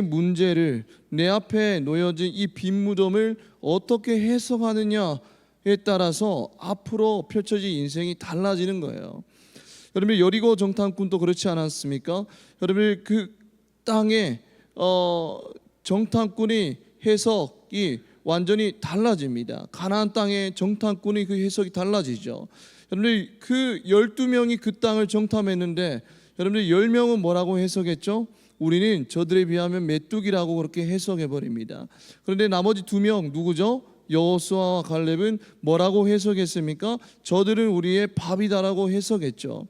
문제를, 내 앞에 놓여진 이 빈 무덤을 어떻게 해석하느냐에 따라서 앞으로 펼쳐질 인생이 달라지는 거예요. 여러분, 여리고 정탐꾼도 그렇지 않았습니까? 여러분, 그 땅에 정탐꾼이 해석이 완전히 달라집니다. 가나안 땅의 정탐꾼이 그 해석이 달라지죠. 여러분, 그 12명이 그 땅을 정탐했는데 여러분들 10명은 뭐라고 해석했죠? 우리는 저들에 비하면 메뚜기라고 그렇게 해석해 버립니다. 그런데 나머지 2명 누구죠? 여호수아와 갈렙은 뭐라고 해석했습니까? 저들은 우리의 밥이다라고 해석했죠.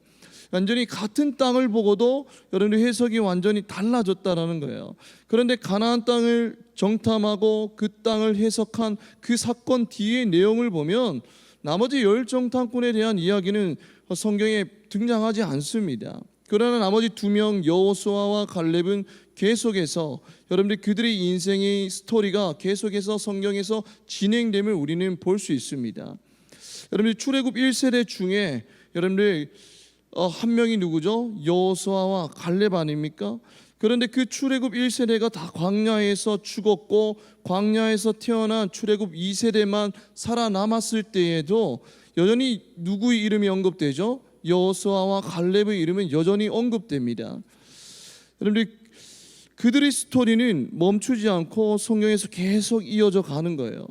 완전히 같은 땅을 보고도 여러분들 해석이 완전히 달라졌다라는 거예요. 그런데 가나안 땅을 정탐하고 그 땅을 해석한 그 사건 뒤의 내용을 보면 나머지 10 정탐꾼에 대한 이야기는 성경에 등장하지 않습니다. 그러나 나머지 2명 여호수아와 갈렙은 계속해서 여러분들 그들의 인생의 스토리가 계속해서 성경에서 진행됨을 우리는 볼 수 있습니다. 여러분들 출애굽 1세대 중에 여러분들 한 명이 누구죠? 여호수아와 갈렙 아닙니까? 그런데 그 출애굽 1세대가 다 광야에서 죽었고 광야에서 태어난 출애굽 2세대만 살아남았을 때에도 여전히 누구의 이름이 언급되죠? 여호수아와 갈렙의 이름은 여전히 언급됩니다. 여러분들 그들의 스토리는 멈추지 않고 성경에서 계속 이어져 가는 거예요.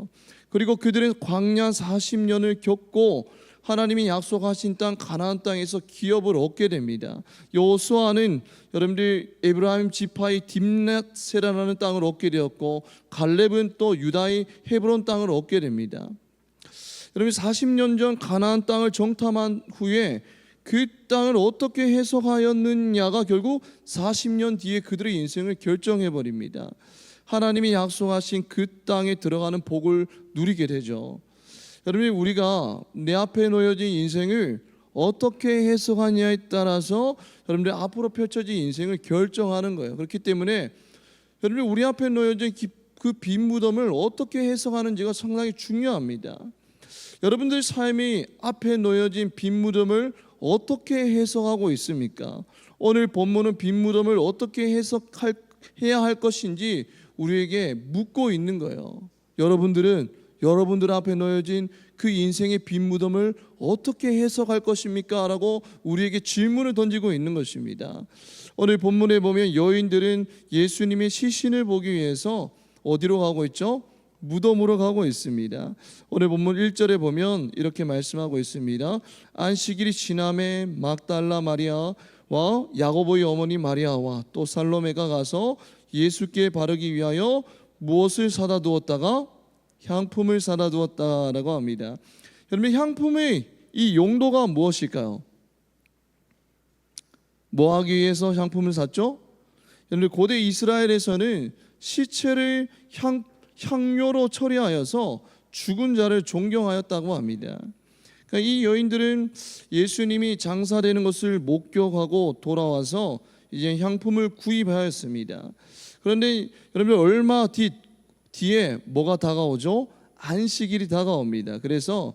그리고 그들은 광야 40년을 겪고 하나님이 약속하신 땅 가나안 땅에서 기업을 얻게 됩니다. 여호수아는 여러분들 에브라임 지파의 딥낫세라는 땅을 얻게 되었고 갈렙은 또 유다의 헤브론 땅을 얻게 됩니다. 여러분 40년 전 가나안 땅을 정탐한 후에 그 땅을 어떻게 해석하였느냐가 결국 40년 뒤에 그들의 인생을 결정해 버립니다. 하나님이 약속하신 그 땅에 들어가는 복을 누리게 되죠. 여러분, 우리가 내 앞에 놓여진 인생을 어떻게 해석하냐에 따라서 여러분들 앞으로 펼쳐질 인생을 결정하는 거예요. 그렇기 때문에 여러분, 우리 앞에 놓여진 그 빈 무덤을 어떻게 해석하는지가 상당히 중요합니다. 여러분들 삶이 앞에 놓여진 빈 무덤을 어떻게 해석하고 있습니까? 오늘 본문은 빈 무덤을 어떻게 해석해야 할 것인지 우리에게 묻고 있는 거예요. 여러분들 앞에 놓여진 그 인생의 빈 무덤을 어떻게 해석할 것입니까? 라고 우리에게 질문을 던지고 있는 것입니다. 오늘 본문에 보면 여인들은 예수님의 시신을 보기 위해서 어디로 가고 있죠? 무덤으로 가고 있습니다. 오늘 본문 1절에 보면 이렇게 말씀하고 있습니다. 안식일이 지남에 막달라 마리아와 야고보의 어머니 마리아와 또 살로메가 가서 예수께 바르기 위하여 무엇을 사다 두었다가 향품을 사다 두었다라고 합니다. 여러분, 향품의 이 용도가 무엇일까요? 뭐 하기 위해서 향품을 샀죠? 여러분, 고대 이스라엘에서는 시체를 향료로 처리하여서 죽은 자를 존경하였다고 합니다. 그러니까 이 여인들은 예수님이 장사되는 것을 목격하고 돌아와서 이제 향품을 구입하였습니다. 그런데 여러분, 얼마 뒤에 뭐가 다가오죠? 안식일이 다가옵니다. 그래서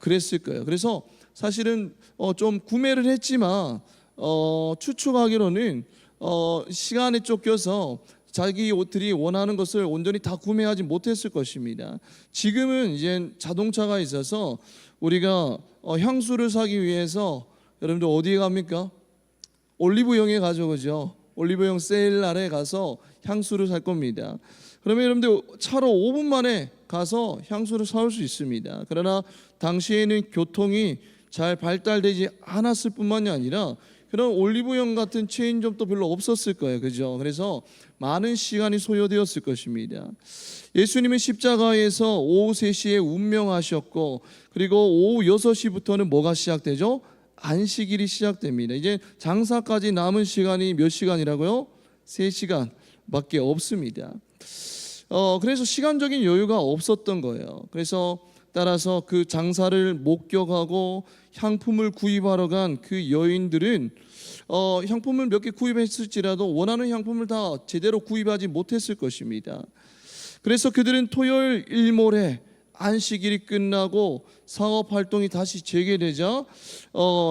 그랬을 거예요. 그래서 사실은 좀 구매를 했지만 추측하기로는 시간에 쫓겨서 자기 옷들이 원하는 것을 온전히 다 구매하지 못했을 것입니다. 지금은 이제 자동차가 있어서 우리가 향수를 사기 위해서 여러분들 어디에 갑니까? 올리브영에 가죠, 그죠? 올리브영 세일 날에 가서 향수를 살 겁니다. 그러면 여러분들 차로 5분 만에 가서 향수를 사올 수 있습니다. 그러나 당시에는 교통이 잘 발달되지 않았을 뿐만이 아니라 그런 올리브영 같은 체인점도 별로 없었을 거예요. 그죠? 그래서 많은 시간이 소요되었을 것입니다. 예수님은 십자가에서 오후 3시에 운명하셨고 그리고 오후 6시부터는 뭐가 시작되죠? 안식일이 시작됩니다. 이제 장사까지 남은 시간이 몇 시간이라고요? 3시간밖에 없습니다. 그래서 시간적인 여유가 없었던 거예요. 그래서 따라서 그 장사를 목격하고 향품을 구입하러 간 그 여인들은 향품을 몇 개 구입했을지라도 원하는 향품을 다 제대로 구입하지 못했을 것입니다. 그래서 그들은 토요일 일몰에 안식일이 끝나고 상업 활동이 다시 재개되자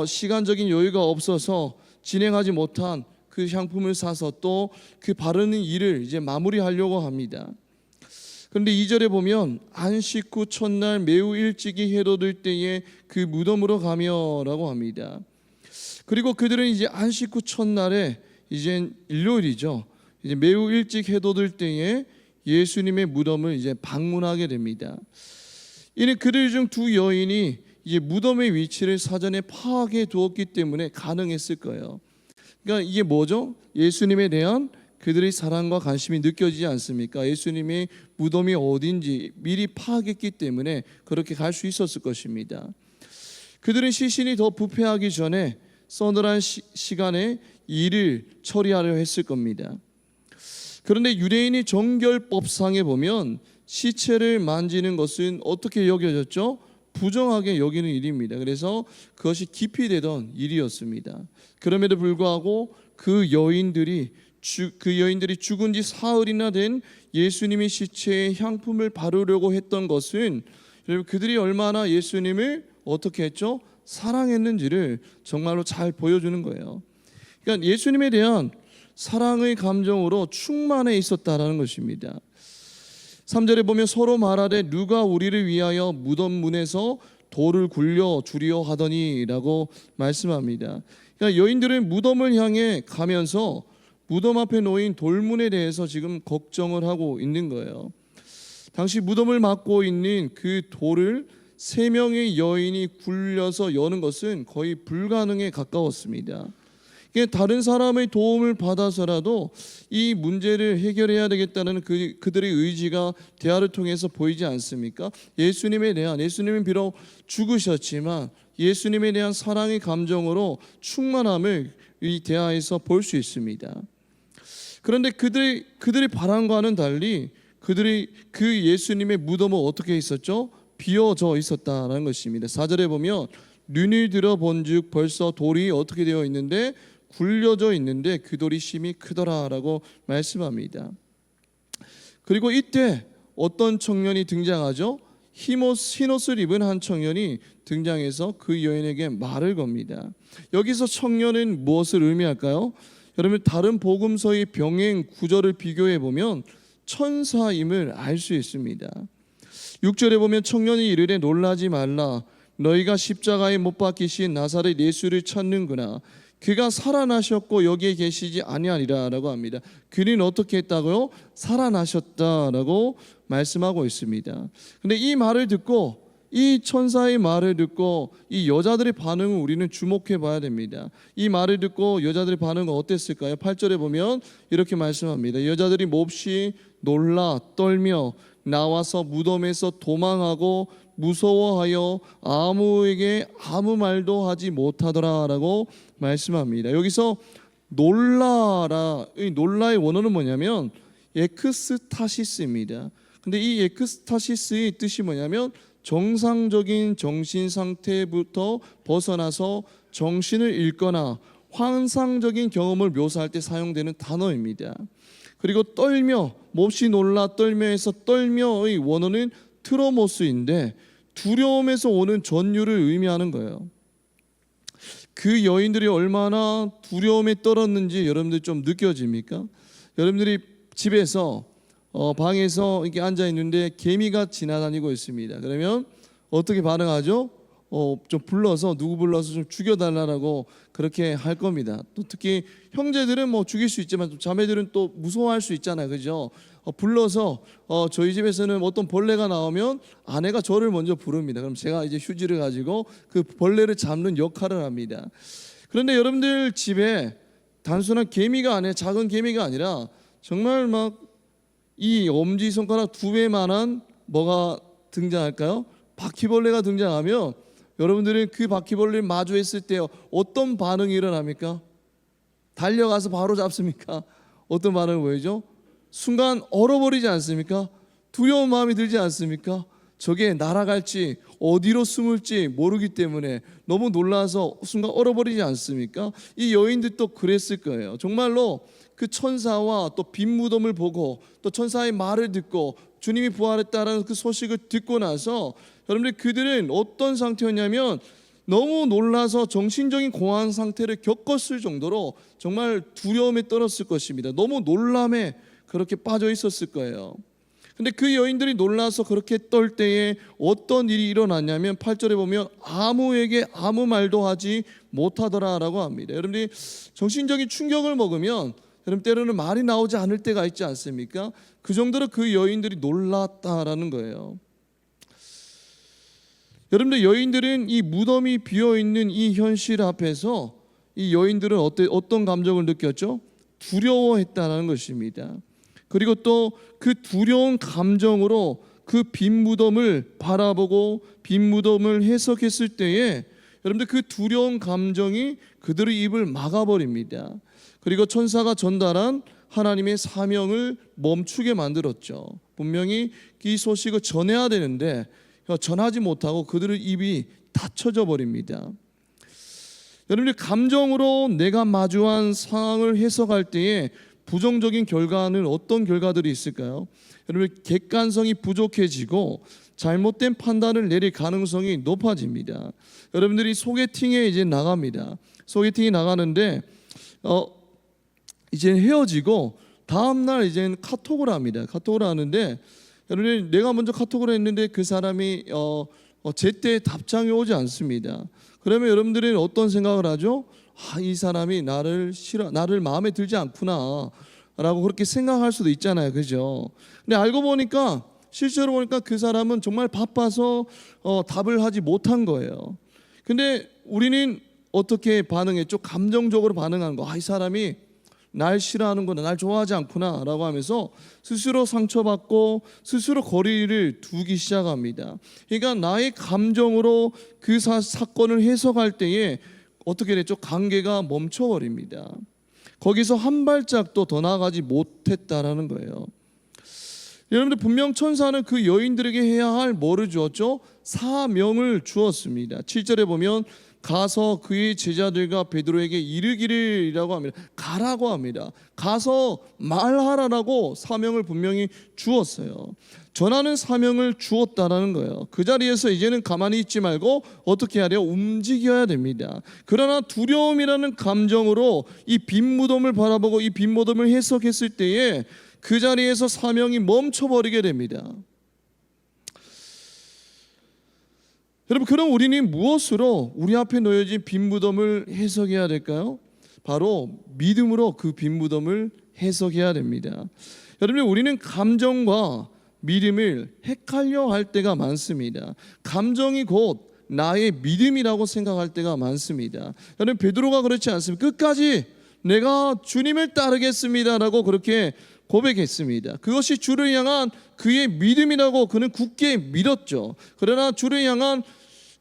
시간적인 여유가 없어서 진행하지 못한 그 그 향품을 사서 또 그 바르는 일을 이제 마무리하려고 합니다. 그런데 2절에 보면 안식 후 첫날 매우 일찍이 해돋을 때에 그 무덤으로 가며라고 합니다. 그리고 그들은 이제 안식 후 첫날에 이제 일요일이죠. 이제 매우 일찍 해돋을 때에 예수님의 무덤을 이제 방문하게 됩니다. 이는 그들 중 두 여인이 이제 무덤의 위치를 사전에 파악해 두었기 때문에 가능했을 거예요. 그러니까 이게 뭐죠? 예수님에 대한 그들의 사랑과 관심이 느껴지지 않습니까? 예수님의 무덤이 어딘지 미리 파악했기 때문에 그렇게 갈 수 있었을 것입니다. 그들은 시신이 더 부패하기 전에 서늘한 시간에 일을 처리하려 했을 겁니다. 그런데 유대인의 정결법상에 보면 시체를 만지는 것은 어떻게 여겨졌죠? 부정하게 여기는 일입니다. 그래서 그것이 깊이 되던 일이었습니다. 그럼에도 불구하고 그 여인들이 죽은 지 사흘이나 된 예수님의 시체에 향품을 바르려고 했던 것은 그들이 얼마나 예수님을 어떻게 했죠? 사랑했는지를 정말로 잘 보여주는 거예요. 그러니까 예수님에 대한 사랑의 감정으로 충만해 있었다라는 것입니다. 3절에 보면 서로 말하되 누가 우리를 위하여 무덤 문에서 돌을 굴려 주려 하더니라고 말씀합니다. 그러니까 여인들은 무덤을 향해 가면서 무덤 앞에 놓인 돌문에 대해서 지금 걱정을 하고 있는 거예요. 당시 무덤을 막고 있는 그 돌을 3명의 여인이 굴려서 여는 것은 거의 불가능에 가까웠습니다. 다른 사람의 도움을 받아서라도 이 문제를 해결해야 되겠다는 그들의 의지가 대화를 통해서 보이지 않습니까? 예수님은 비록 죽으셨지만 예수님에 대한 사랑의 감정으로 충만함을 이 대화에서 볼 수 있습니다. 그런데 그들의 바람과는 달리 그 예수님의 무덤은 어떻게 있었죠? 비어져 있었다는 것입니다. 4절에 보면 눈을 들어 본즉 벌써 돌이 어떻게 되어 있는데 굴려져 있는데 그 돌이 심히 크더라라고 말씀합니다. 그리고 이때 어떤 청년이 등장하죠? 흰 옷을 입은 한 청년이 등장해서 그 여인에게 말을 겁니다. 여기서 청년은 무엇을 의미할까요? 여러분 다른 복음서의 병행 구절을 비교해 보면 천사임을 알 수 있습니다. 6절에 보면 청년이 이르되 놀라지 말라 너희가 십자가에 못 박히신 나사렛 예수를 찾는구나. 그가 살아나셨고 여기에 계시지 아니하리라라고 합니다. 그는 어떻게 했다고요? 살아나셨다라고 말씀하고 있습니다. 근데 이 말을 듣고 이 천사의 말을 듣고 이 여자들의 반응을 우리는 주목해 봐야 됩니다. 이 말을 듣고 여자들의 반응은 어땠을까요? 8절에 보면 이렇게 말씀합니다. 여자들이 몹시 놀라 떨며 나와서 무덤에서 도망하고 무서워하여 아무에게 아무 말도 하지 못하더라라고 말씀합니다. 여기서 놀라의 원어는 뭐냐면 에크스타시스입니다. 근데 이 에크스타시스의 뜻이 뭐냐면 정상적인 정신 상태부터 벗어나서 정신을 잃거나 환상적인 경험을 묘사할 때 사용되는 단어입니다. 그리고 떨며 몹시 놀라 떨며에서 떨며의 원어는 트로모스인데 두려움에서 오는 전율을 의미하는 거예요. 그 여인들이 얼마나 두려움에 떨었는지 여러분들 좀 느껴집니까? 여러분들이 집에서 방에서 이렇게 앉아 있는데 개미가 지나다니고 있습니다. 그러면 어떻게 반응하죠? 좀 누구 불러서 좀 죽여달라고 그렇게 할 겁니다. 또 특히 형제들은 뭐 죽일 수 있지만 자매들은 또 무서워할 수 있잖아요, 그죠? 불러서 저희 집에서는 어떤 벌레가 나오면 아내가 저를 먼저 부릅니다. 그럼 제가 이제 휴지를 가지고 그 벌레를 잡는 역할을 합니다. 그런데 여러분들 집에 단순한 개미가 아니라 작은 개미가 아니라 정말 막 이 엄지 손가락 2배만한 뭐가 등장할까요? 바퀴벌레가 등장하면 여러분들은 그 바퀴벌레를 마주했을 때 어떤 반응이 일어납니까? 달려가서 바로 잡습니까? 어떤 반응을 보이죠? 순간 얼어버리지 않습니까? 두려운 마음이 들지 않습니까? 저게 날아갈지 어디로 숨을지 모르기 때문에 너무 놀라서 순간 얼어버리지 않습니까? 이 여인들도 그랬을 거예요. 정말로 그 천사와 또 빈 무덤을 보고 또 천사의 말을 듣고 주님이 부활했다라는 그 소식을 듣고 나서 여러분들 그들은 어떤 상태였냐면 너무 놀라서 정신적인 공황 상태를 겪었을 정도로 정말 두려움에 떨었을 것입니다. 너무 놀람에 그렇게 빠져 있었을 거예요. 근데 그 여인들이 놀라서 그렇게 떨 때에 어떤 일이 일어났냐면 8절에 보면 아무에게 아무 말도 하지 못하더라라고 합니다. 여러분들이 정신적인 충격을 먹으면 여러분 때로는 말이 나오지 않을 때가 있지 않습니까? 그 정도로 그 여인들이 놀랐다라는 거예요. 여러분들 여인들은 이 무덤이 비어있는 이 현실 앞에서 이 여인들은 어떤 감정을 느꼈죠? 두려워했다는 것입니다. 그리고 또 그 두려운 감정으로 그 빈 무덤을 바라보고 빈 무덤을 해석했을 때에 여러분들 그 두려운 감정이 그들의 입을 막아버립니다. 그리고 천사가 전달한 하나님의 사명을 멈추게 만들었죠. 분명히 이 소식을 전해야 되는데 전하지 못하고 그들의 입이 닫혀져 버립니다. 여러분들 감정으로 내가 마주한 상황을 해석할 때에 부정적인 결과는 어떤 결과들이 있을까요? 여러분 객관성이 부족해지고 잘못된 판단을 내릴 가능성이 높아집니다. 여러분들이 소개팅에 이제 나갑니다. 소개팅이 나가는데 이제 헤어지고 다음 날 이제 카톡을 합니다. 카톡을 하는데 여러분 내가 먼저 카톡을 했는데 그 사람이 제때 답장이 오지 않습니다. 그러면 여러분들은 어떤 생각을 하죠? 이 사람이 나를 마음에 들지 않구나 라고 그렇게 생각할 수도 있잖아요. 그죠? 근데 알고 보니까 실제로 보니까 그 사람은 정말 바빠서 답을 하지 못한 거예요. 근데 우리는 어떻게 반응했죠? 감정적으로 반응한 거. 이 사람이 날 싫어하는구나, 날 좋아하지 않구나 라고 하면서 스스로 상처받고 스스로 거리를 두기 시작합니다. 그러니까 나의 감정으로 그 사건을 해석할 때에 어떻게 됐죠? 관계가 멈춰버립니다. 거기서 한 발짝도 더 나아가지 못했다라는 거예요. 여러분들 분명 천사는 그 여인들에게 해야 할 뭐를 주었죠? 사명을 주었습니다. 7절에 보면 가서 그의 제자들과 베드로에게 이르기를이라고 합니다. 가라고 합니다. 가서 말하라라고 사명을 분명히 주었어요. 전하는 사명을 주었다라는 거예요. 그 자리에서 이제는 가만히 있지 말고 어떻게 해야 돼요? 움직여야 됩니다. 그러나 두려움이라는 감정으로 이 빈 무덤을 바라보고 이 빈 무덤을 해석했을 때에 그 자리에서 사명이 멈춰버리게 됩니다. 여러분 그럼 우리는 무엇으로 우리 앞에 놓여진 빈 무덤을 해석해야 될까요? 바로 믿음으로 그 빈 무덤을 해석해야 됩니다. 여러분 우리는 감정과 믿음을 헷갈려 할 때가 많습니다. 감정이 곧 나의 믿음이라고 생각할 때가 많습니다. 여러분 베드로가 그렇지 않습니까? 끝까지 내가 주님을 따르겠습니다라고 그렇게 고백했습니다. 그것이 주를 향한 그의 믿음이라고 그는 굳게 믿었죠. 그러나 주를 향한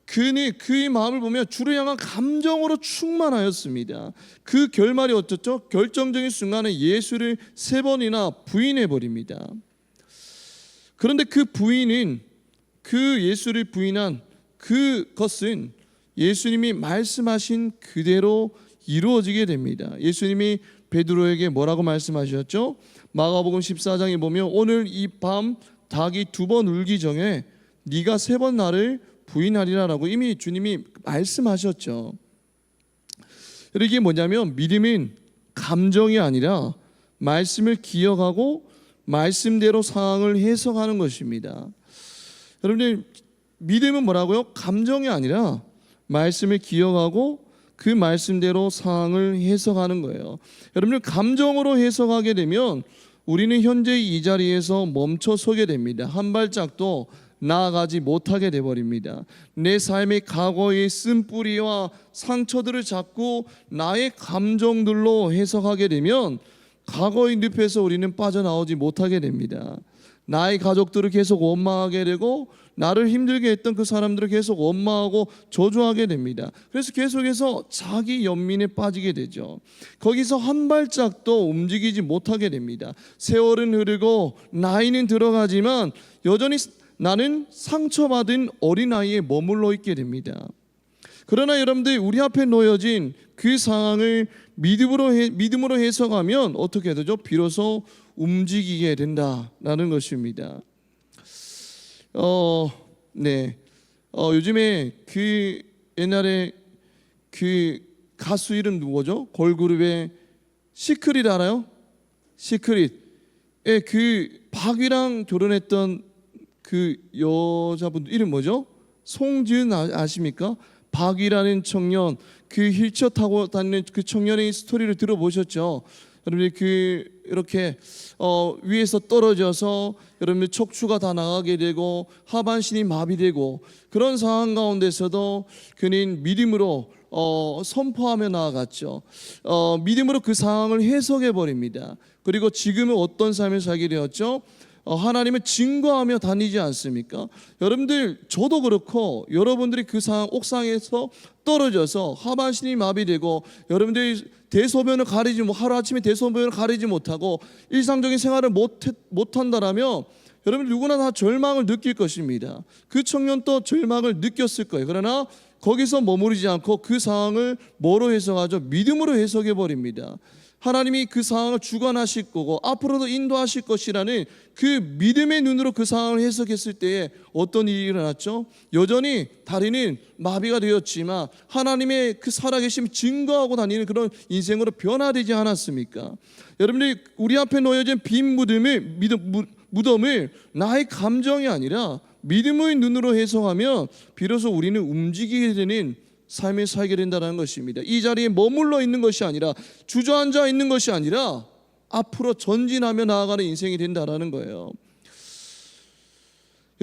그의 마음을 보면 주를 향한 감정으로 충만하였습니다. 그 결말이 어떻죠? 결정적인 순간에 예수를 3번이나 부인해 버립니다. 그런데 그 부인은 그 예수를 부인한 그것은 예수님이 말씀하신 그대로 이루어지게 됩니다. 예수님이 베드로에게 뭐라고 말씀하셨죠? 마가복음 14장에 보면 오늘 이 밤 닭이 2번 울기 전에 네가 3번 나를 부인하리라라고 이미 주님이 말씀하셨죠. 이게 뭐냐면 믿음은 감정이 아니라 말씀을 기억하고 말씀대로 상황을 해석하는 것입니다. 여러분들 믿음은 뭐라고요? 감정이 아니라 말씀을 기억하고 그 말씀대로 상황을 해석하는 거예요. 여러분들 감정으로 해석하게 되면 우리는 현재 이 자리에서 멈춰 서게 됩니다. 한 발짝도 나아가지 못하게 되어버립니다. 내 삶의 과거의 쓴뿌리와 상처들을 잡고 나의 감정들로 해석하게 되면 과거의 늪에서 우리는 빠져나오지 못하게 됩니다. 나의 가족들을 계속 원망하게 되고 나를 힘들게 했던 그 사람들을 계속 원망하고 저주하게 됩니다. 그래서 계속해서 자기 연민에 빠지게 되죠. 거기서 한 발짝도 움직이지 못하게 됩니다. 세월은 흐르고 나이는 들어가지만 여전히 나는 상처받은 어린아이에 머물러 있게 됩니다. 그러나 여러분들 우리 앞에 놓여진 그 상황을 믿음으로 해석하면 어떻게 되죠? 비로소 움직이게 된다라는 것입니다. 요즘에 옛날에 그 가수 이름 누구죠? 걸그룹의 시크릿 알아요? 시크릿. 예, 그 박이랑 결혼했던 그 여자분 이름 뭐죠? 송지은 아십니까? 박이라는 청년, 그 휠체어 타고 다니는 그 청년의 스토리를 들어보셨죠? 여러분들 그 이렇게 위에서 떨어져서 여러분들 척추가 다 나가게 되고 하반신이 마비되고 그런 상황 가운데서도 그는 믿음으로 선포하며 나아갔죠. 믿음으로 그 상황을 해석해 버립니다. 그리고 지금은 어떤 삶을 살게 되었죠? 하나님을 증거하며 다니지 않습니까? 여러분들, 저도 그렇고 여러분들이 그 상황 옥상에서 떨어져서 하반신이 마비되고 여러분들이 대소변을 가리지 하루아침에 대소변을 가리지 못하고 일상적인 생활을 못한다라면 여러분 누구나 다 절망을 느낄 것입니다. 그 청년도 절망을 느꼈을 거예요. 그러나 거기서 머무르지 않고 그 상황을 뭐로 해석하죠? 믿음으로 해석해 버립니다. 하나님이 그 상황을 주관하실 거고 앞으로도 인도하실 것이라는 그 믿음의 눈으로 그 상황을 해석했을 때에 어떤 일이 일어났죠? 여전히 다리는 마비가 되었지만 하나님의 그 살아계심을 증거하고 다니는 그런 인생으로 변화되지 않았습니까? 여러분들이 우리 앞에 놓여진 빈 무덤을 나의 감정이 아니라 믿음의 눈으로 해석하면 비로소 우리는 움직이게 되는 삶을 살게 된다는 것입니다. 이 자리에 머물러 있는 것이 아니라 주저앉아 있는 것이 아니라 앞으로 전진하며 나아가는 인생이 된다는 거예요.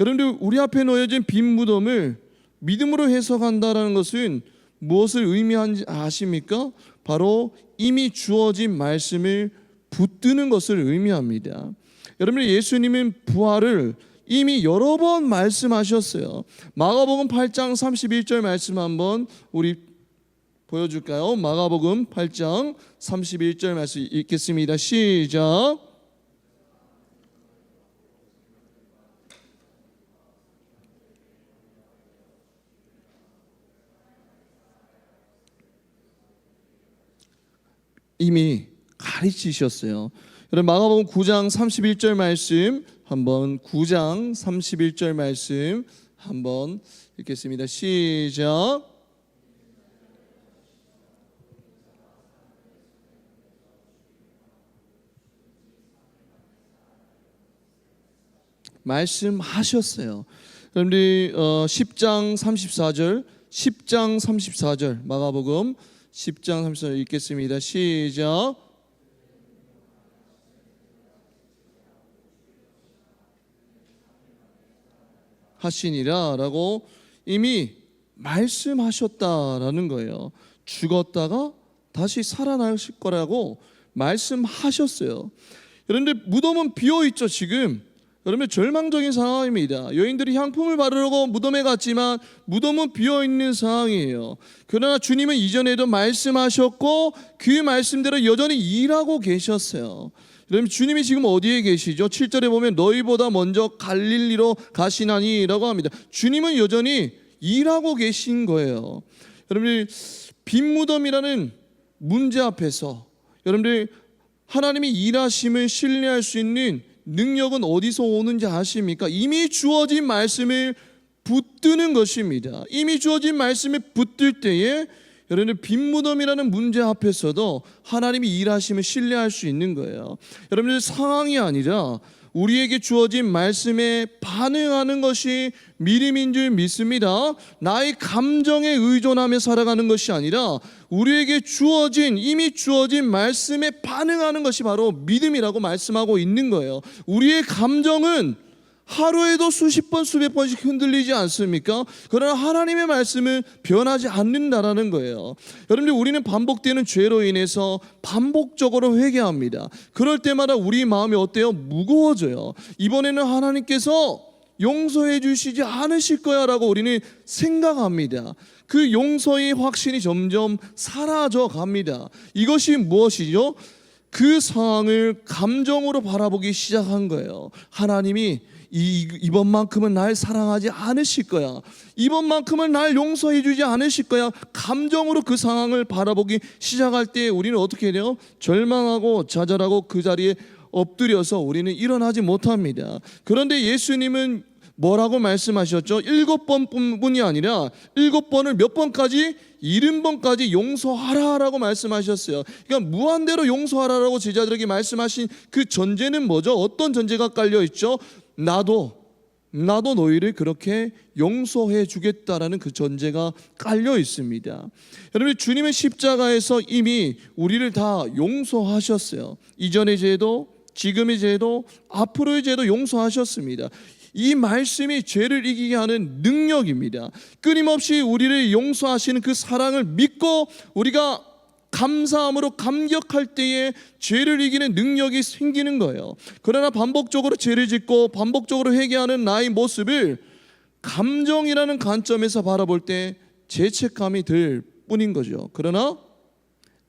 여러분들, 우리 앞에 놓여진 빈 무덤을 믿음으로 해석한다는 것은 무엇을 의미하는지 아십니까? 바로 이미 주어진 말씀을 붙드는 것을 의미합니다. 여러분들, 예수님은 부활을 이미 여러 번 말씀하셨어요. 마가복음 8장 31절 말씀 한번 우리 보여줄까요? 마가복음 8장 31절 말씀 읽겠습니다. 시작. 이미 가르치셨어요. 여러분, 마가복음 9장 31절 말씀 한번 9장 31절 말씀 한번 읽겠습니다. 시작. 말씀하셨어요. 여러분들이 10장 34절 마가복음 10장 34절 읽겠습니다. 시작. 하시니라 라고 이미 말씀하셨다라는 거예요. 죽었다가 다시 살아나실 거라고 말씀하셨어요. 여러분들, 무덤은 비어있죠. 지금 여러분, 절망적인 상황입니다. 여인들이 향품을 바르려고 무덤에 갔지만 무덤은 비어있는 상황이에요. 그러나 주님은 이전에도 말씀하셨고 그 말씀대로 여전히 일하고 계셨어요. 여러분, 주님이 지금 어디에 계시죠? 7절에 보면 너희보다 먼저 갈릴리로 가시나니 라고 합니다. 주님은 여전히 일하고 계신 거예요. 여러분들, 빈 무덤이라는 문제 앞에서 여러분들, 하나님이 일하심을 신뢰할 수 있는 능력은 어디서 오는지 아십니까? 이미 주어진 말씀을 붙드는 것입니다. 이미 주어진 말씀을 붙들 때에 여러분들, 빈 무덤이라는 문제 앞에서도 하나님이 일하심을 신뢰할 수 있는 거예요. 여러분들, 상황이 아니라 우리에게 주어진 말씀에 반응하는 것이 믿음인 줄 믿습니다. 나의 감정에 의존하며 살아가는 것이 아니라 우리에게 이미 주어진 말씀에 반응하는 것이 바로 믿음이라고 말씀하고 있는 거예요. 우리의 감정은 하루에도 수십 번 수백 번씩 흔들리지 않습니까? 그러나 하나님의 말씀은 변하지 않는다라는 거예요. 여러분들, 우리는 반복되는 죄로 인해서 반복적으로 회개합니다. 그럴 때마다 우리 마음이 어때요? 무거워져요. 이번에는 하나님께서 용서해 주시지 않으실 거야 라고 우리는 생각합니다. 그 용서의 확신이 점점 사라져 갑니다. 이것이 무엇이죠? 그 상황을 감정으로 바라보기 시작한 거예요. 하나님이 이번만큼은 날 사랑하지 않으실 거야. 이번만큼은 날 용서해 주지 않으실 거야. 감정으로 그 상황을 바라보기 시작할 때 우리는 어떻게 돼요? 절망하고 좌절하고 그 자리에 엎드려서 우리는 일어나지 못합니다. 그런데 예수님은 뭐라고 말씀하셨죠? 7번뿐이 아니라 7번을 몇 번까지? 70번까지 용서하라라고 말씀하셨어요. 그러니까 무한대로 용서하라라고 제자들에게 말씀하신 그 전제는 뭐죠? 어떤 전제가 깔려 있죠? 나도 너희를 그렇게 용서해 주겠다라는 그 전제가 깔려 있습니다. 여러분, 주님의 십자가에서 이미 우리를 다 용서하셨어요. 이전의 죄도, 지금의 죄도, 앞으로의 죄도 용서하셨습니다. 이 말씀이 죄를 이기게 하는 능력입니다. 끊임없이 우리를 용서하시는 그 사랑을 믿고 우리가 감사함으로 감격할 때에 죄를 이기는 능력이 생기는 거예요. 그러나 반복적으로 죄를 짓고 반복적으로 회개하는 나의 모습을 감정이라는 관점에서 바라볼 때 죄책감이 들 뿐인 거죠. 그러나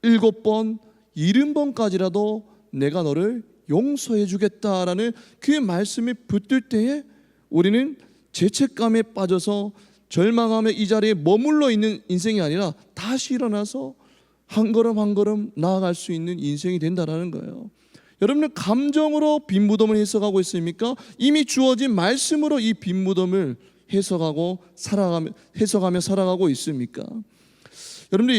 7번, 70번까지라도 내가 너를 용서해 주겠다라는 그 말씀이 붙들 때에 우리는 죄책감에 빠져서 절망하며 이 자리에 머물러 있는 인생이 아니라 다시 일어나서 한 걸음 한 걸음 나아갈 수 있는 인생이 된다는 거예요. 여러분은 감정으로 빈 무덤을 해석하고 있습니까? 이미 주어진 말씀으로 이 빈 무덤을 해석하며 살아가고 있습니까? 여러분들,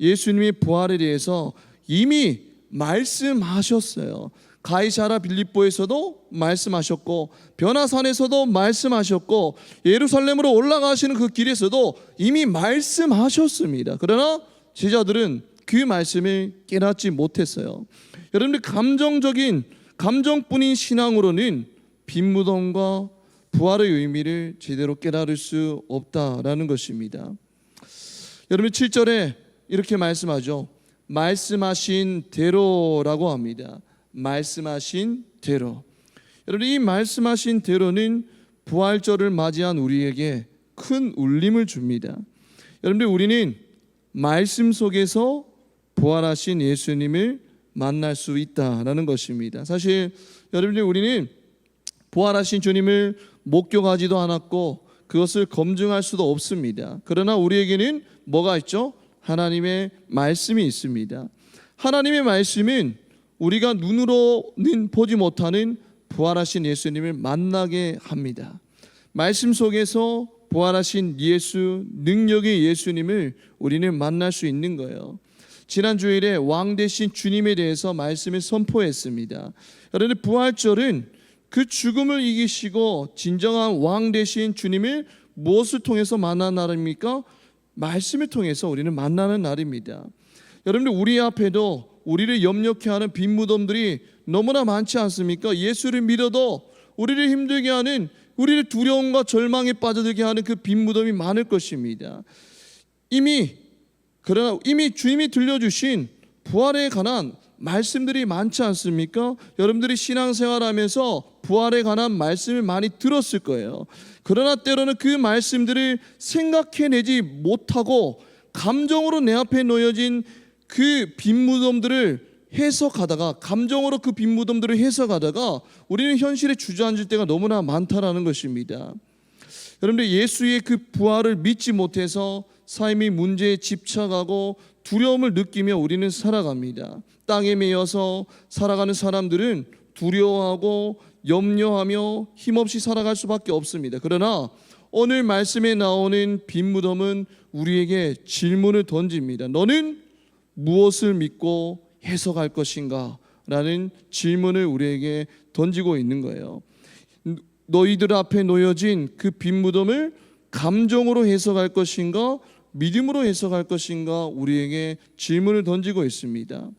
예수님의 부활에 대해서 이미 말씀하셨어요. 가이사랴 빌립보에서도 말씀하셨고 변화산에서도 말씀하셨고 예루살렘으로 올라가시는 그 길에서도 이미 말씀하셨습니다. 그러나 제자들은 그 말씀을 깨닫지 못했어요. 여러분들, 감정뿐인 신앙으로는 빈 무덤과 부활의 의미를 제대로 깨달을 수 없다라는 것입니다. 여러분, 7절에 이렇게 말씀하죠. 말씀하신 대로라고 합니다. 말씀하신 대로. 여러분, 이 말씀하신 대로는 부활절을 맞이한 우리에게 큰 울림을 줍니다. 여러분들, 우리는 말씀 속에서 부활하신 예수님을 만날 수 있다라는 것입니다. 사실 여러분들, 우리는 부활하신 주님을 목격하지도 않았고 그것을 검증할 수도 없습니다. 그러나 우리에게는 뭐가 있죠? 하나님의 말씀이 있습니다. 하나님의 말씀은 우리가 눈으로는 보지 못하는 부활하신 예수님을 만나게 합니다. 말씀 속에서 부활하신 예수, 능력의 예수님을 우리는 만날 수 있는 거예요. 지난 주일에 왕 되신 주님에 대해서 말씀을 선포했습니다. 여러분, 부활절은 그 죽음을 이기시고 진정한 왕 되신 주님을 무엇을 통해서 만나는 날입니까? 말씀을 통해서 우리는 만나는 날입니다. 여러분들, 우리 앞에도 우리를 염려케 하는 빈 무덤들이 너무나 많지 않습니까? 예수를 믿어도 우리를 힘들게 하는, 우리를 두려움과 절망에 빠져들게 하는 그 빈 무덤이 많을 것입니다. 그러나 이미 주님이 들려주신 부활에 관한 말씀들이 많지 않습니까? 여러분들이 신앙생활하면서 부활에 관한 말씀을 많이 들었을 거예요. 그러나 때로는 그 말씀들을 생각해내지 못하고 감정으로 내 앞에 놓여진 그 빈 무덤들을 해석하다가, 감정으로 그 빈 무덤들을 해석하다가 우리는 현실에 주저앉을 때가 너무나 많다라는 것입니다. 여러분들, 예수의 그 부활을 믿지 못해서 삶의 문제에 집착하고 두려움을 느끼며 우리는 살아갑니다. 땅에 매여서 살아가는 사람들은 두려워하고 염려하며 힘없이 살아갈 수밖에 없습니다. 그러나 오늘 말씀에 나오는 빈 무덤은 우리에게 질문을 던집니다. 너는 무엇을 믿고 해석할 것인가? 라는 질문을 우리에게 던지고 있는 거예요. 너희들 앞에 놓여진 그 빈 무덤을 감정으로 해석할 것인가? 믿음으로 해석할 것인가? 우리에게 질문을 던지고 있습니다.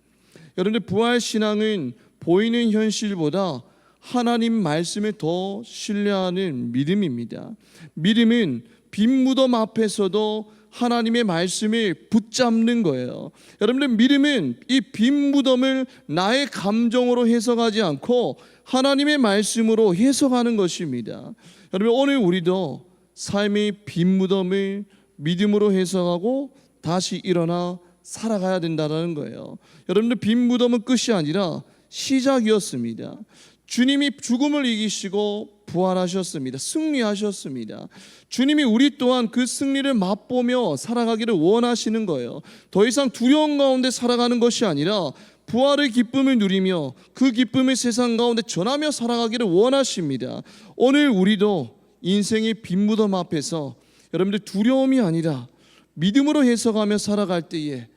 여러분들, 부활신앙은 보이는 현실보다 하나님 말씀을 더 신뢰하는 믿음입니다. 믿음은 빈 무덤 앞에서도 하나님의 말씀을 붙잡는 거예요. 여러분들, 믿음은 이 빈 무덤을 나의 감정으로 해석하지 않고 하나님의 말씀으로 해석하는 것입니다. 여러분, 오늘 우리도 삶의 빈 무덤을 믿음으로 해석하고 다시 일어나 살아가야 된다는 거예요. 여러분들, 빈 무덤은 끝이 아니라 시작이었습니다. 주님이 죽음을 이기시고 부활하셨습니다. 승리하셨습니다. 주님이 우리 또한 그 승리를 맛보며 살아가기를 원하시는 거예요. 더 이상 두려움 가운데 살아가는 것이 아니라 부활의 기쁨을 누리며 그 기쁨을 세상 가운데 전하며 살아가기를 원하십니다. 오늘 우리도 인생의 빈 무덤 앞에서 여러분들 두려움이 아니라 믿음으로 해석하며 살아갈 때에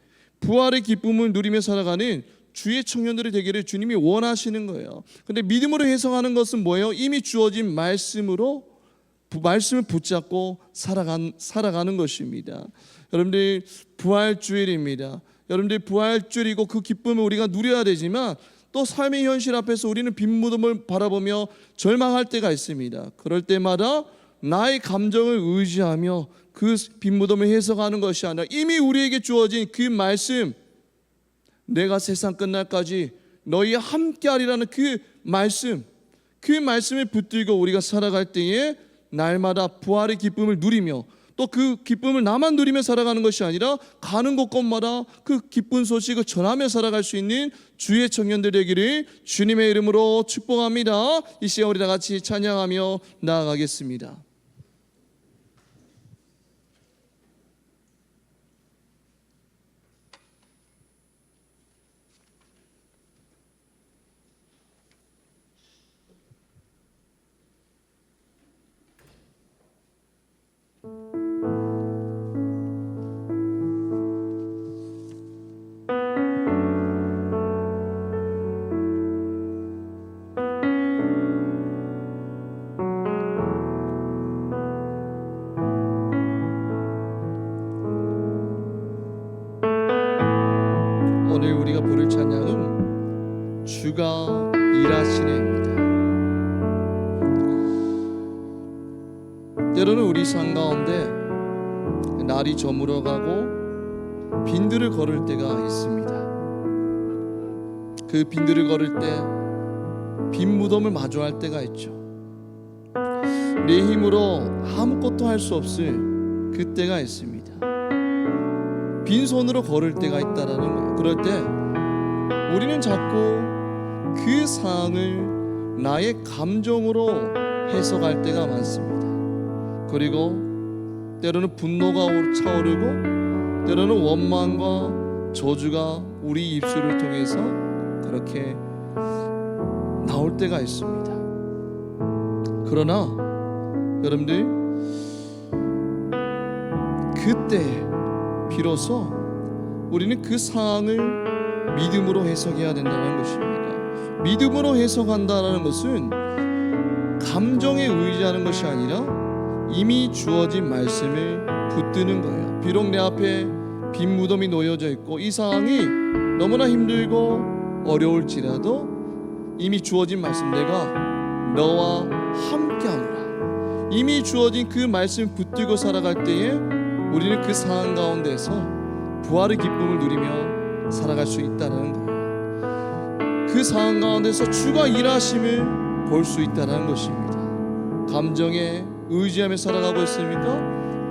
부활의 기쁨을 누리며 살아가는 주의 청년들이 되기를 주님이 원하시는 거예요. 근데 믿음으로 해석하는 것은 뭐예요? 이미 주어진 말씀을 붙잡고 살아가는 것입니다. 여러분들 부활주일입니다. 여러분들 부활주일이고 그 기쁨을 우리가 누려야 되지만 또 삶의 현실 앞에서 우리는 빈 무덤을 바라보며 절망할 때가 있습니다. 그럴 때마다 나의 감정을 의지하며 그 빈 무덤을 해석하는 것이 아니라 이미 우리에게 주어진 그 말씀, 내가 세상 끝날까지 너희와 함께하리라는 그 말씀을 붙들고 우리가 살아갈 때에 날마다 부활의 기쁨을 누리며 또 그 기쁨을 나만 누리며 살아가는 것이 아니라 가는 곳곳마다 그 기쁜 소식을 전하며 살아갈 수 있는 주의 청년들 되기를 주님의 이름으로 축복합니다. 이 시간 우리 다 같이 찬양하며 나아가겠습니다. 오늘 우리가 부를 찬양은 주가 일하시네입니다. 때로는 우리 삶 가운데 날이 저물어가고 빈들을 걸을 때가 있습니다. 그 빈들을 걸을 때 빈 무덤을 마주할 때가 있죠. 내 힘으로 아무것도 할 수 없을 그때가 있습니다. 빈손으로 걸을 때가 있다라는 거예요. 그럴 때 우리는 자꾸 그 상황을 나의 감정으로 해석할 때가 많습니다. 그리고 때로는 분노가 차오르고 때로는 원망과 저주가 우리 입술을 통해서 그렇게 나올 때가 있습니다. 그러나 여러분들 그때 비로소 우리는 그 상황을 믿음으로 해석해야 된다는 것입니다. 믿음으로 해석한다는 것은 감정에 의지하는 것이 아니라 이미 주어진 말씀을 붙드는 거예요. 비록 내 앞에 빈 무덤이 놓여져 있고 이 상황이 너무나 힘들고 어려울지라도 이미 주어진 말씀, 내가 너와 함께하노라, 이미 주어진 그 말씀 붙들고 살아갈 때에 우리는 그 상황 가운데서 부활의 기쁨을 누리며 살아갈 수 있다는 거예요. 그 상황 가운데서 주가 일하심을 볼 수 있다는 것입니다. 감정에 의지하며 살아가고 있습니까?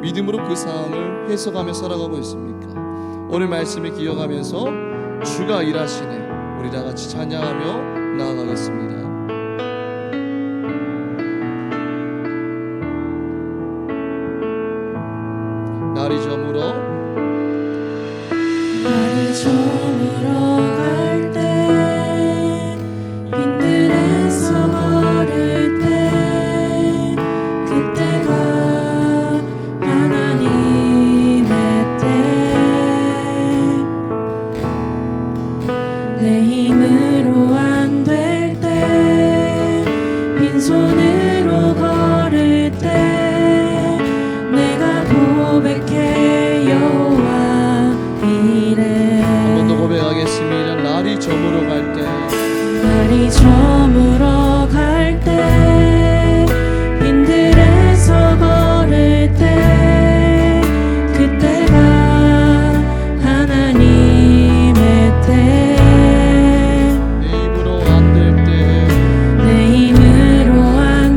믿음으로 그 상황을 해석하며 살아가고 있습니까? 오늘 말씀을 기억하면서 주가 일하시네, 우리 다 같이 찬양하며 나아가겠습니다. 날이 저물어 갈 때 빈들에서 걸을 때 그때가 하나님의 때 내 힘으로 안 될 때 빈손으로 걸을 때 내가 고백해 여호와 이래. 한 번 더 고백하겠습니다. 날이 저물어 갈 때, 날이 저물어 갈 때 빈들에서 걸을 때 그때가 하나님의 때 내 힘으로 안 될 때, 내 힘으로 안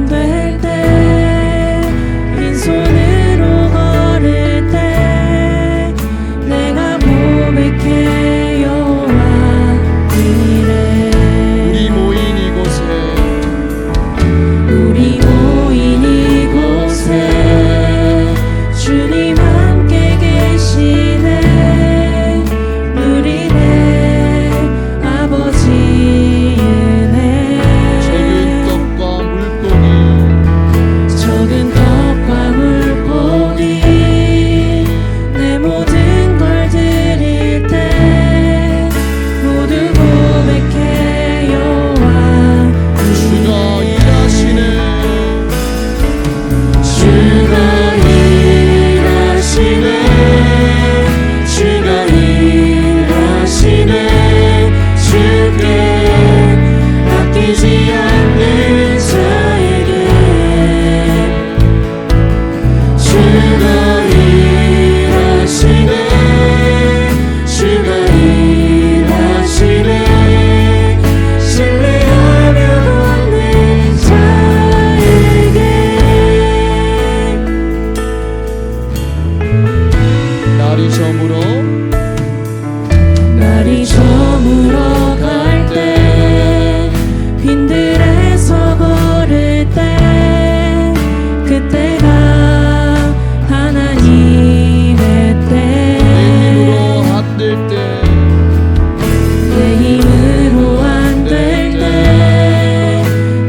그때가 하나님의 때 내 힘으로 안 될 때 내 힘으로 안 될 때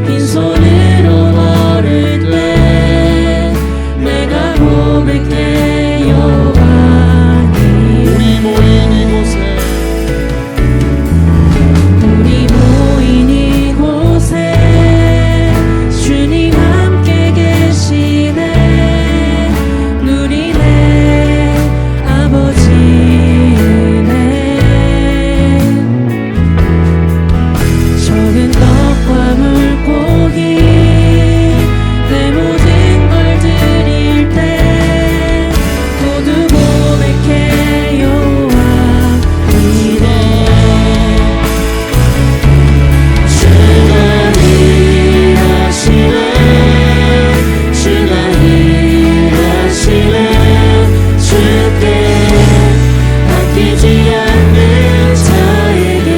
빈손으로 걸을 때 내가 고백해 여호와님 우리 모인 이곳에 우리 모인 이곳에 주님 함께 계시네 누리네 아버지네 적은 떡과 물고기 내 모든 걸 드릴 때 모두 고백해 여호와이네 주가 일하시네 주가 일하시네 주께 아끼지 않는 자에게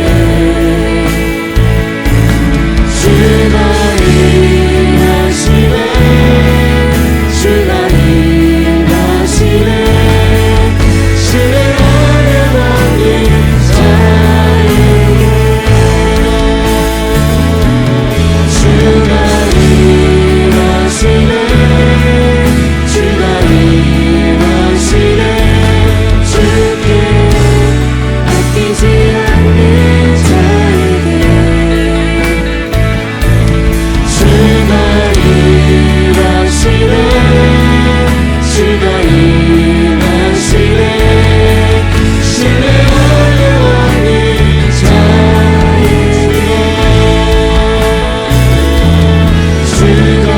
주가 일하시네 주가 일하시네 신뢰하는 왕님 자에게 주가 일하시네 주가 일하시네 주께 아끼지 않는 자에게 주가 일하시네 주가 일하시네 신뢰하는 왕님 자에게 주가 일하시네 주가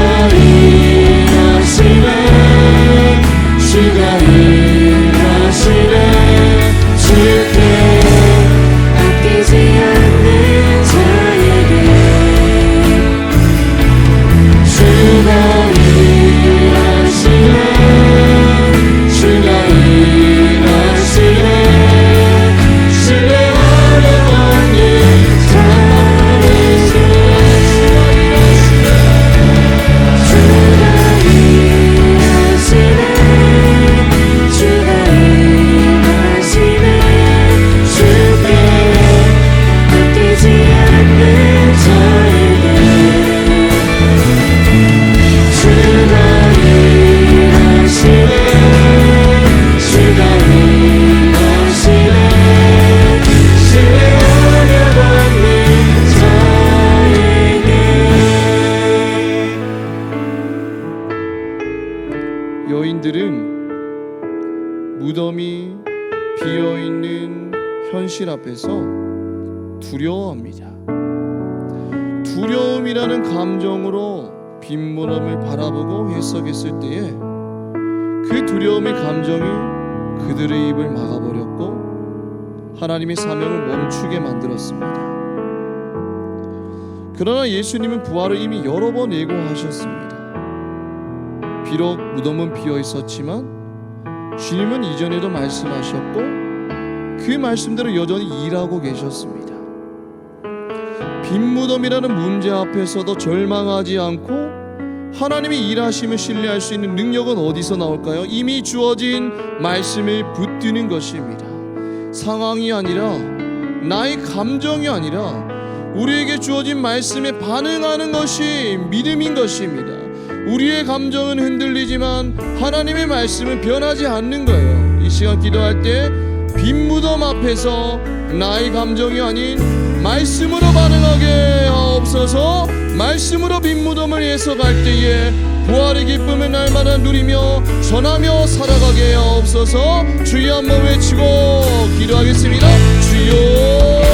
일하시네 주께 아끼지 않는 자에게 주가 일하시네 주가 일하시네 신뢰하는 왕님 자에게 주가 일하시네 주가 일하시네 주께 아끼지 않는 자에게 주가 일하시네 주가 일하시네 신뢰하는 왕님 자에게 여인들은 무덤이 비어있는 현실 앞에서 두려워합니다. 두려움이라는 감정으로 빈 무덤을 바라보고 해석했을 때에 그 두려움의 감정이 그들의 입을 막아버렸고 하나님의 사명을 멈추게 만들었습니다. 그러나 예수님은 부활을 이미 여러 번 예고하셨습니다. 비록 무덤은 비어 있었지만 주님은 이전에도 말씀하셨고 그 말씀대로 여전히 일하고 계셨습니다. 빈 무덤이라는 문제 앞에서도 절망하지 않고 하나님의 일하심을 신뢰할 수 있는 능력은 어디서 나올까요? 이미 주어진 말씀을 붙드는 것입니다. 상황이 아니라 나의 감정이 아니라 우리에게 주어진 말씀에 반응하는 것이 믿음인 것입니다. 우리의 감정은 흔들리지만 하나님의 말씀은 변하지 않는 거예요. 이 시간 기도할 때 빈 무덤 앞에서 나의 감정이 아닌 말씀으로 반응하게 하옵소서. 말씀으로 빈 무덤을 해석할 때에 부활의 기쁨을 날마다 누리며 전하며 살아가게 하옵소서. 주여 한번 외치고 기도하겠습니다. 주여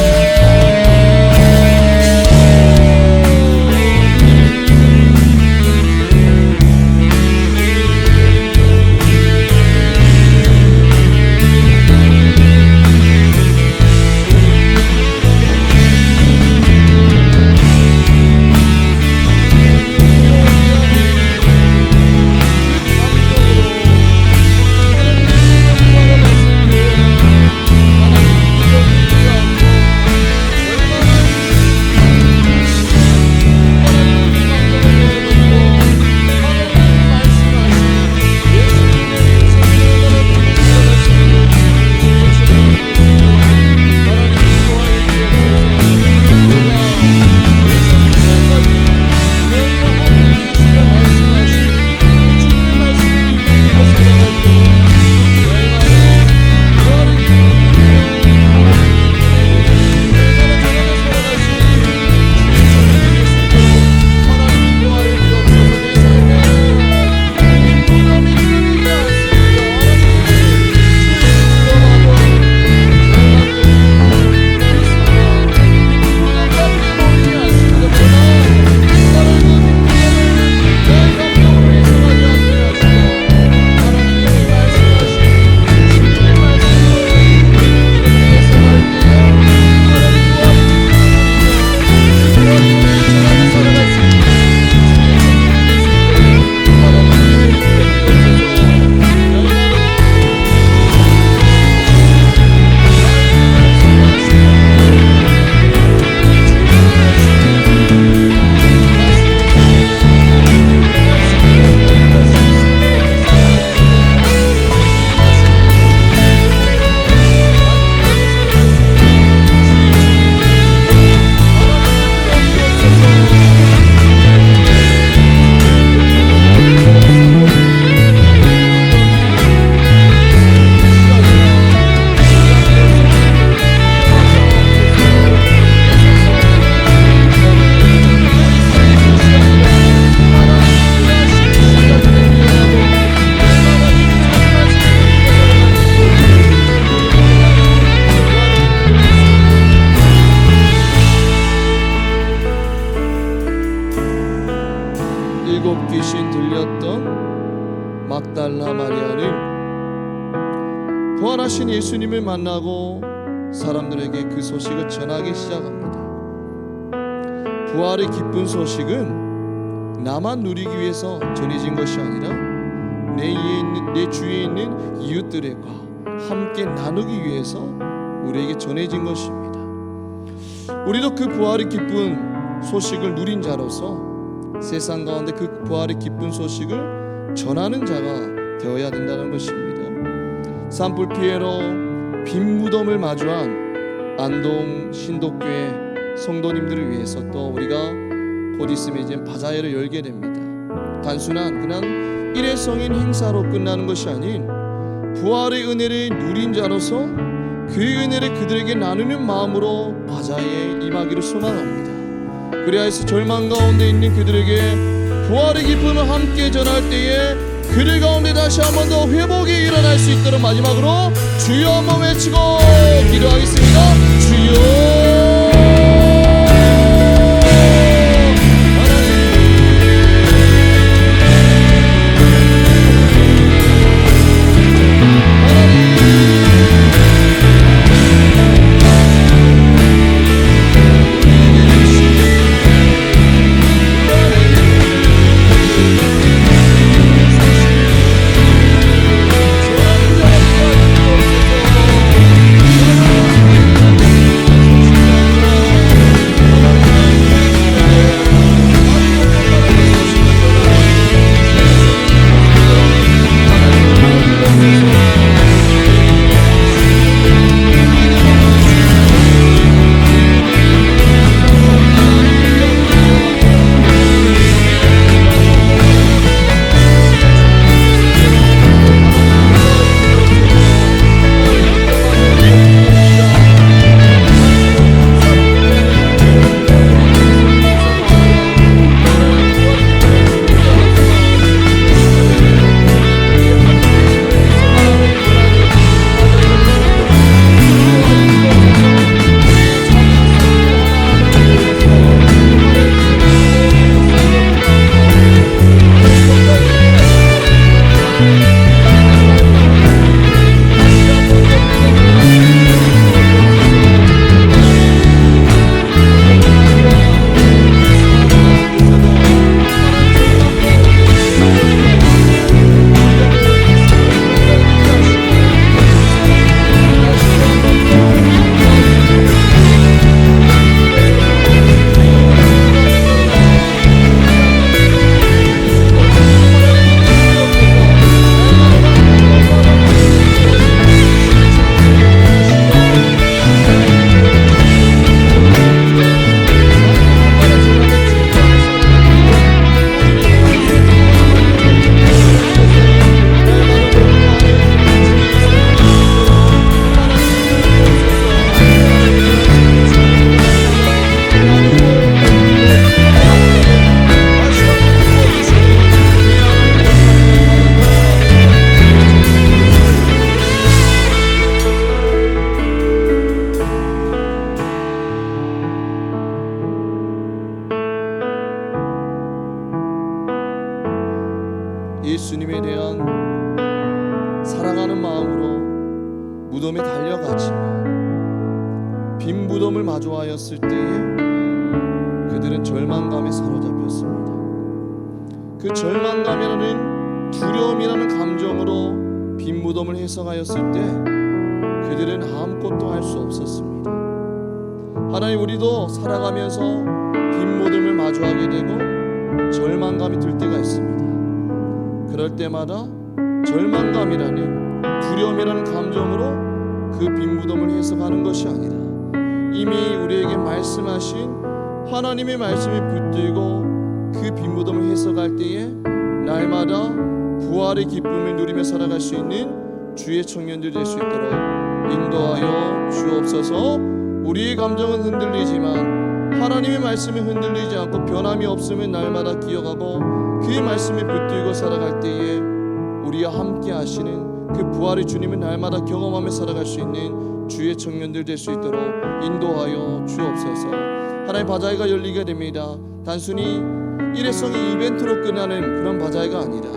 일곱 귀신 들렸던 막달라 마리아는 부활하신 예수님을 만나고 사람들에게 그 소식을 전하기 시작합니다. 부활의 기쁜 소식은 나만 누리기 위해서 전해진 것이 아니라 내 주위에 있는 이웃들과 함께 나누기 위해서 우리에게 전해진 것입니다. 우리도 그 부활의 기쁜 소식을 누린 자로서 세상 가운데 그 부활의 기쁜 소식을 전하는 자가 되어야 된다는 것입니다. 산불 피해로 빈 무덤을 마주한 안동 신독교회 성도님들을 위해서 또 우리가 곧 있으면 이제 바자회를 열게 됩니다. 단순한 그냥 일회성인 행사로 끝나는 것이 아닌 부활의 은혜를 누린 자로서 그 은혜를 그들에게 나누는 마음으로 바자회에 임하기를 소망합니다. 그래야 해서 절망 가운데 있는 그들에게 부활의 기쁨을 함께 전할 때에 그들 가운데 다시 한 번 더 회복이 일어날 수 있도록 마지막으로 주여 한번 외치고 기도하겠습니다. 주여 예수님에 대한 사랑하는 마음으로 무덤에 달려갔지만 빈 무덤을 마주하였을 때에 그들은 절망감에 사로잡혔습니다. 그 절망감이라는 두려움이라는 감정으로 빈 무덤을 해석하였을 때 그들은 아무것도 할 수 없었습니다. 하나님, 우리도 살아가면서 빈 무덤을 마주하게 되고 절망감이 들 때가 있습니다. 그럴 때마다 절망감이라는 두려움이라는 감정으로 그 빈 무덤을 해석하는 것이 아니라 이미 우리에게 말씀하신 하나님의 말씀이 붙들고 그 빈 무덤을 해석할 때에 날마다 부활의 기쁨을 누리며 살아갈 수 있는 주의 청년들 될 수 있도록 인도하여 주옵소서. 우리의 감정은 흔들리지만 하나님의 말씀이 흔들리지 않고 변함이 없음을 날마다 기억하고 그 말씀에 붙들고 살아갈 때에 우리와 함께 하시는 그 부활의 주님을 날마다 경험하며 살아갈 수 있는 주의 청년들 될 수 있도록 인도하여 주옵소서. 하나님, 바자회가 열리게 됩니다. 단순히 일회성의 이벤트로 끝나는 그런 바자회가 아니라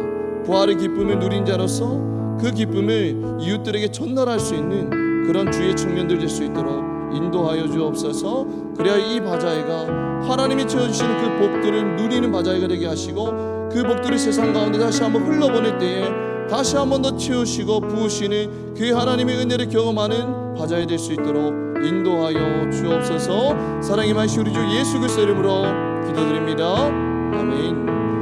부활의 기쁨을 누린 자로서 그 기쁨을 이웃들에게 전달할 수 있는 그런 주의 청년들 될 수 있도록 인도하여 주옵소서. 그래야 이 바자회가 하나님이 채워주시는 그 복들을 누리는 바자회가 되게 하시고 그 복들이 세상 가운데 다시 한번 흘러보낼 때에 다시 한번 더 채우시고 부으시는 그 하나님의 은혜를 경험하는 바자회 될 수 있도록 인도하여 주옵소서. 사랑이 많으신 우리 주 예수 그리스도 이름으로 기도드립니다. 아멘.